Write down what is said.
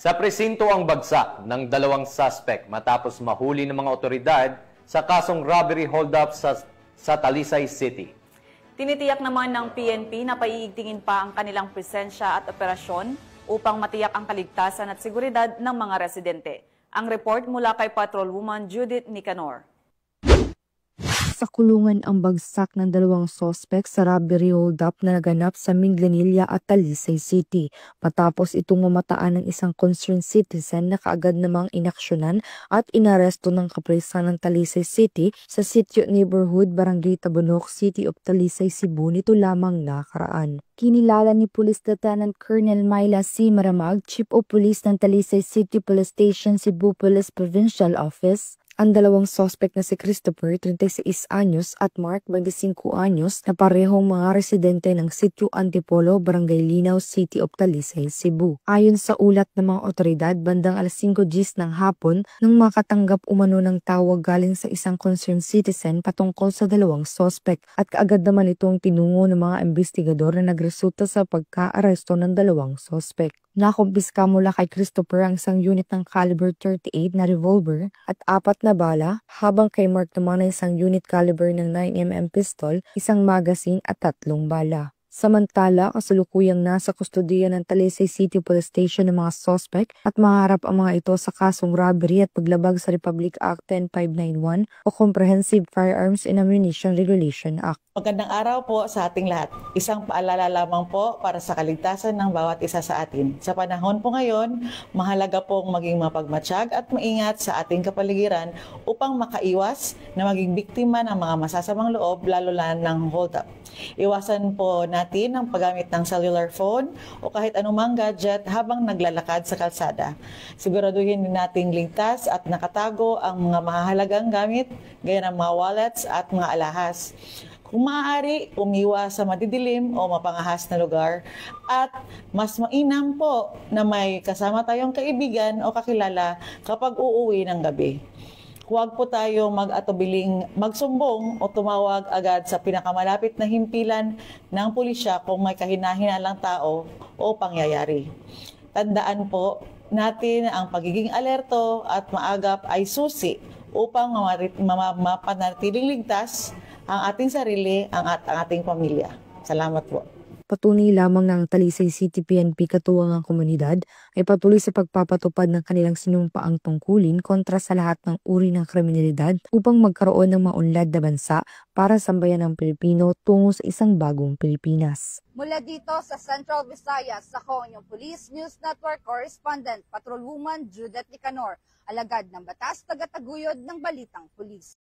Sa presinto ang bagsak ng dalawang suspect matapos mahuli ng mga otoridad sa kasong robbery hold-up sa Talisay City. Tinitiyak naman ng PNP na paiigtingin pa ang kanilang presensya at operasyon upang matiyak ang kaligtasan at seguridad ng mga residente. Ang report mula kay Patrolwoman Judith Nicanor. Sa kulungan ang bagsak ng dalawang sospek sa robbery hold-up na naganap sa Minglanilla at Talisay City. Matapos itong mamataan ng isang concerned citizen na kaagad namang inaksyonan at inaresto ng kapulisan ng Talisay City sa Sitio Neighborhood, Barangay Tabunok, City of Talisay, Cebu nito lamang nakaraan. Kinilala ni Police Lieutenant Colonel Myla C. Maramag, Chief of Police ng Talisay City Police Station, Cebu Police Provincial Office, ang dalawang suspect na si Christopher, 36 anyos, at Mark, 25 anyos, na parehong mga residente ng Sitio Antipolo, Barangay Linaw, City of Talisay, Cebu. Ayon sa ulat ng mga otoridad, bandang alas 5 GMT ng hapon, nang makatanggap umano ng tawag galing sa isang concerned citizen patungkol sa dalawang suspect, at kaagad naman itong tinungo ng mga investigador na nagresulta sa pagka-aresto ng dalawang suspect. Nakumpiska mula kay Christopher ang isang unit ng caliber 38 na revolver at 4 na bala, habang kay Mark naman ay isang unit caliber ng 9mm pistol, isang magazine at 3 bala. Samantala, kasalukuyang nasa kustodiya ng Talisay City Police Station ng mga suspect at maharap ang mga ito sa kasong robbery at paglabag sa Republic Act 10591 o Comprehensive Firearms and Ammunition Regulation Act. Magandang araw po sa ating lahat. Isang paalala lamang po para sa kaligtasan ng bawat isa sa atin. Sa panahon po ngayon, mahalaga pong maging mapagmatsyag at maingat sa ating kapaligiran upang makaiwas na maging biktima ng mga masasamang loob, lalo na ng hold-up. Iwasan po natin ang paggamit ng cellular phone o kahit anumang gadget habang naglalakad sa kalsada. Siguraduhin din nating ligtas at nakatago ang mga mahalagang gamit gaya ng mga wallets at mga alahas. Kung maaari, umiwas sa madidilim o mapangahas na lugar at mas mainam po na may kasama tayong kaibigan o kakilala kapag uuwi ng gabi. Huwag po tayo mag-atubiling magsumbong o tumawag agad sa pinakamalapit na himpilan ng pulisya kung may kahina-hinalang tao o pangyayari. Tandaan po natin ang pagiging alerto at maagap ay susi upang mapanatiling ligtas ang ating sarili at ang ating pamilya. Salamat po. Patunay lamang ng Talisay City PNP katuwang ang komunidad ay patuloy sa pagpapatupad ng kanilang sinumpaang tungkulin kontra sa lahat ng uri ng kriminalidad upang magkaroon ng maunlad na bansa para sa sambayan ng Pilipino tungo sa isang bagong Pilipinas. Mula dito sa Central Visayas, ako ang inyong Police News Network Correspondent, Patrolwoman Judith Nicanor, alagad ng batas, tagataguyod ng Balitang Pulis.